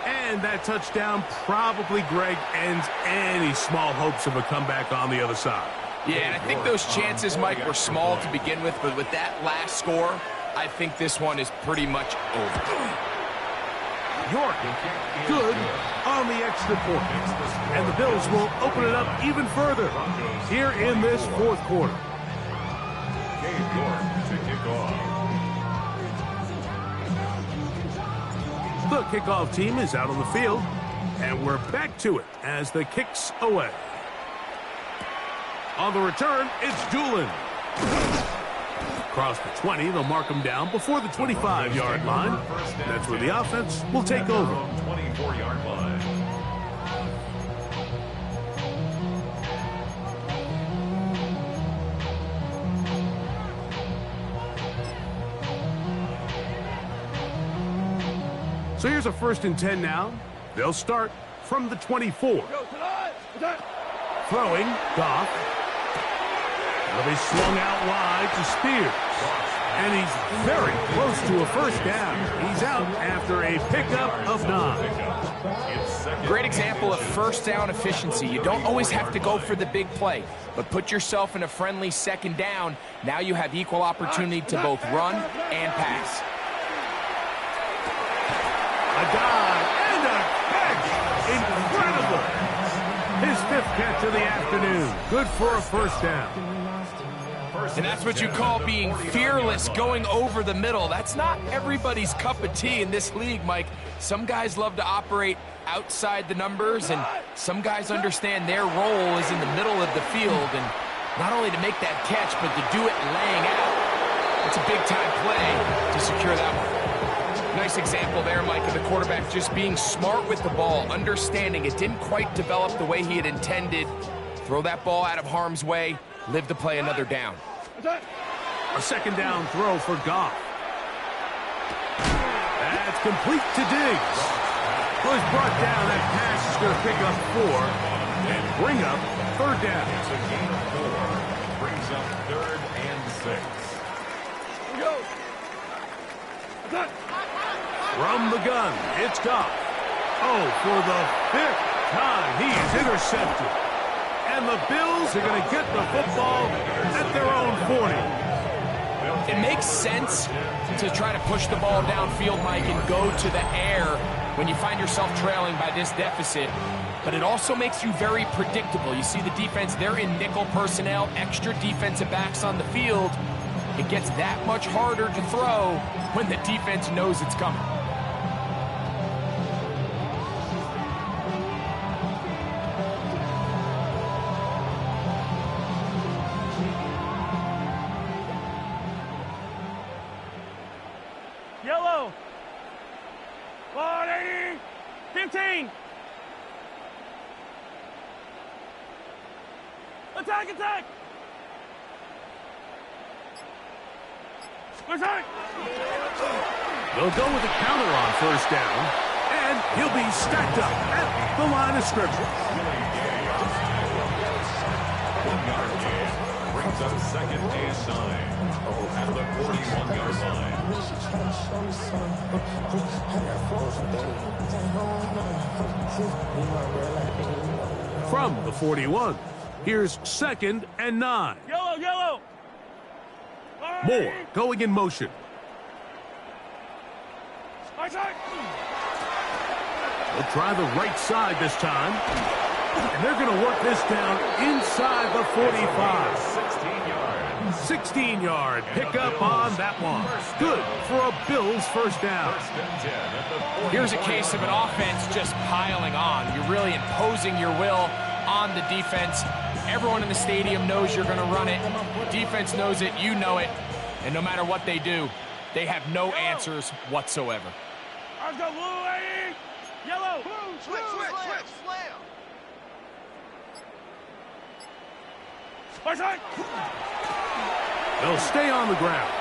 And that touchdown probably, Greg, ends any small hopes of a comeback on the other side. Yeah, and I think those chances, Mike, were small to begin with, but with that last score, I think this one is pretty much over. York, good on the extra point. And the Bills will open it up even further here in this fourth quarter. York to kick off. The kickoff team is out on the field, and we're back to it as the kick's away. On the return, it's Doolin. Across the 20, they'll mark him down before the 25-yard line. That's where the offense will take over. 24-yard line. So here's a first and 10 now. They'll start from the 24. Throwing, Goff. It'll be swung out wide to Spears. And he's very close to a first down. He's out after a pickup of 9. Great example of first down efficiency. You don't always have to go for the big play, but put yourself in a friendly second down. Now you have equal opportunity to both run and pass. A dive and a catch. Incredible. His 5th catch of the afternoon. Good for a first down. And that's what you call being fearless, going over the middle. That's not everybody's cup of tea in this league, Mike. Some guys love to operate outside the numbers, and some guys understand their role is in the middle of the field, and not only to make that catch, but to do it laying out. It's a big-time play to secure that one. Nice example there, Mike, of the quarterback just being smart with the ball, understanding it didn't quite develop the way he had intended. Throw that ball out of harm's way, live to play another down. A second down throw for Goff. That's complete to Diggs. Well, he's brought down. That pass is going to pick up 4 and bring up third down. It's a gain of 4. Brings up 3rd and 6. From the gun, it's Goff. Oh, for the 5th time, he is intercepted. And the Bills are going to get the football at their own 40. It makes sense to try to push the ball downfield, Mike, and go to the air when you find yourself trailing by this deficit. But it also makes you very predictable. You see the defense, they're in nickel personnel, extra defensive backs on the field. it gets that much harder to throw when the defense knows it's coming. Yellow. 40. 15. Attack, attack. Attack. They'll go with a counter on first down, and he'll be stacked up at the line of scrimmage. 1 yard gain brings up 2nd and 9 at the 41-yard line. From the 41, here's 2nd and 9. Yellow, yellow. Moore going in motion. Attack. They'll try the right side this time. And they're going to work this down inside the 45. 16-yard pickup on that one. Good for a Bills first down. Here's a case of an offense just piling on. You're really imposing your will on the defense. Everyone in the stadium knows you're going to run it. The defense knows it. You know it. And no matter what they do, they have no answers whatsoever. Let's go, blue, lady. Yellow. Blue, Switch, slam. Attack. They'll stay on the ground.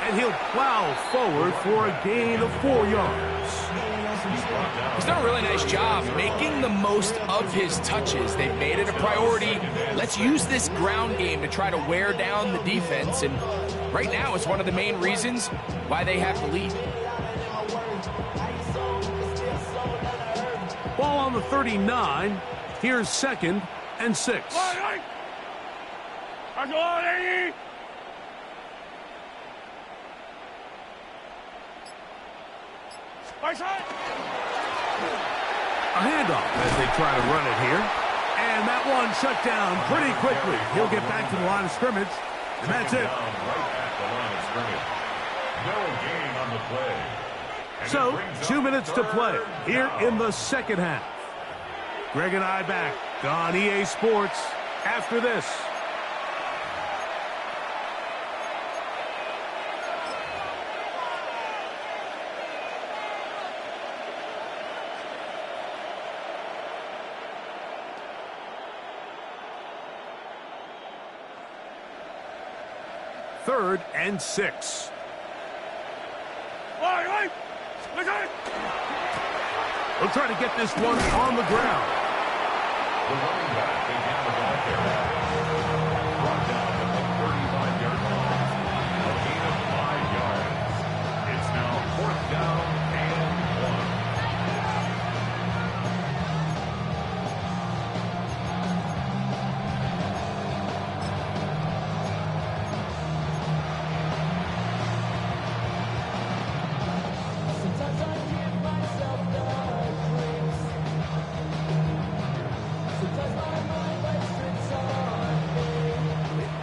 And he'll plow forward for a gain of 4 yards. He's done a really nice job making the most of his touches. They've made it a priority. Let's use this ground game to try to wear down the defense. And right now, it's one of the main reasons why they have the lead. Ball on the 39. Here's 2nd and 6. Let's go, lady. Attack. A handoff as they try to run it here. And that one shut down pretty quickly. He'll get back to the line of scrimmage. And that's it. Right at the line of scrimmage. No gain on the play. So, 2 minutes to play here in the second half. Greg and I back on EA Sports after this. Third and 6. They'll try to get this one on the ground. The running back began the ball carry. Brought down at the 35-yard line. A gain of 5 yards. It's now 4th down and 1.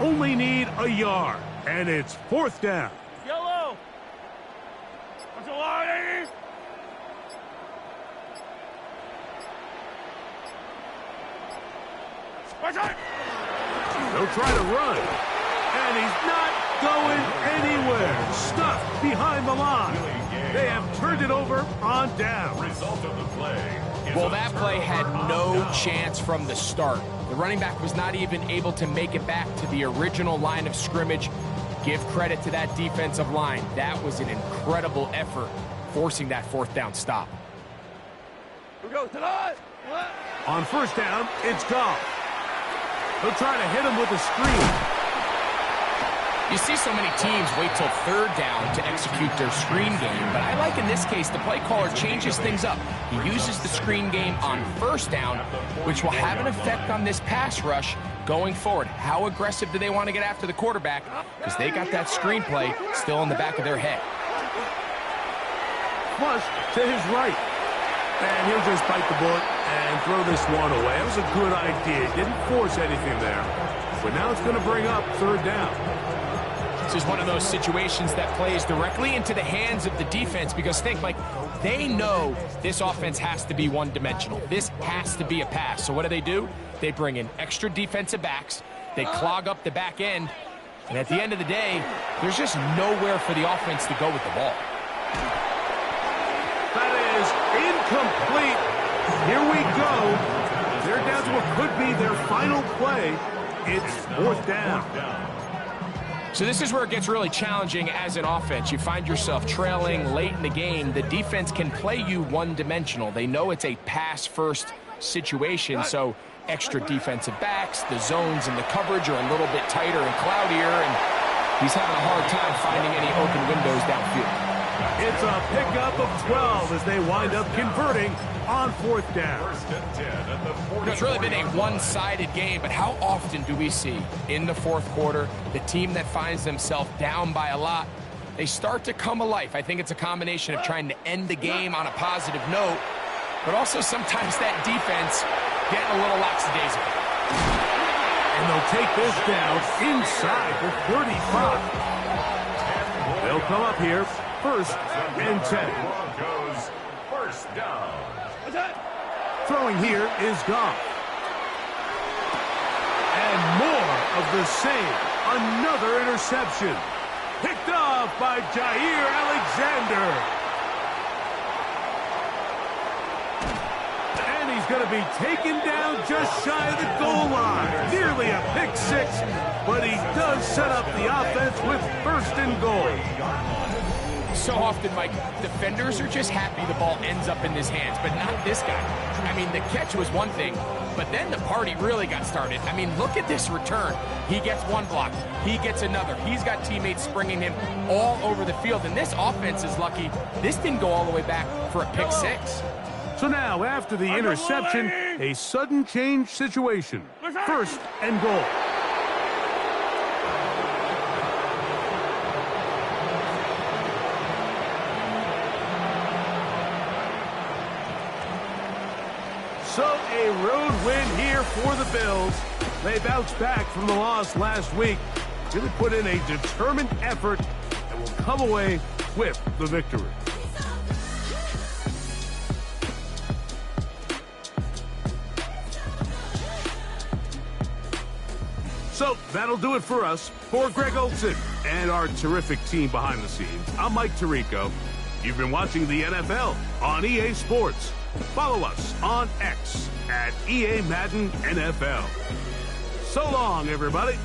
Only need a yard, and it's 4th down. Yellow. Let's go, lady. Attack. They'll try to run, and he's not going anywhere. Stuffed behind the line. They have turned it over on down. result of the play. Well, that play had no chance from the start. The running back was not even able to make it back to the original line of scrimmage. Give credit to that defensive line. That was an incredible effort, forcing that 4th down stop. We go tonight. On first down, it's Goff. They'll try to hit him with a screen. You see so many teams wait till 3rd down to execute their screen game, but I like in this case the play caller changes things up. He uses the screen game on 1st down, which will have an effect on this pass rush going forward. How aggressive do they want to get after the quarterback? Because they got that screen play still in the back of their head. Flush to his right. And he'll just bite the bullet and throw this one away. It was a good idea. Didn't force anything there. But now Now it's going to bring up third down. This is one of those situations that plays directly into the hands of the defense because think, Mike, they know this offense has to be one-dimensional. This has to be a pass. So what do? They bring in extra defensive backs. They clog up the back end. And at the end of the day, there's just nowhere for the offense to go with the ball. That is incomplete. Here we go. They're down to what could be their final play. It's fourth down. So this is where it gets really challenging as an offense. You find yourself trailing late in the game. The defense can play you one-dimensional. They know it's a pass-first situation, so extra defensive backs, the zones and the coverage are a little bit tighter and cloudier, and he's having a hard time finding any open windows downfield. It's a pickup of 12 as they wind up converting on fourth down. It's really been a one-sided game, but how often do we see in the fourth quarter the team that finds themselves down by a lot, they start to come alive? I think it's a combination of trying to end the game on a positive note, but also sometimes that defense getting a little lackadaisical. And they'll take this down inside the 35. They'll come up here, first and 10. Broncos, first down. Throwing here is Goff. And more of the same. Another interception. Picked off by Jair Alexander. And he's going to be taken down just shy of the goal line. Nearly a pick six, but he does set up the offense with first and goal. So often, Mike, defenders are just happy the ball ends up in his hands, but not this guy. I mean, the catch was one thing, but then the party really got started. I mean, look at this return. He gets one block. He gets another. He's got teammates springing him all over the field, and this offense is lucky. This didn't go all the way back for a pick six. So now, after the interception, a sudden change situation. First and goal. So a road win here for the Bills. They bounced back from the loss last week. Really put in a determined effort and will come away with the victory. So that'll do it for us. For Greg Olson and our terrific team behind the scenes, I'm Mike Tirico. You've been watching the NFL on EA Sports. Follow us on X at EA Madden NFL. So long, everybody.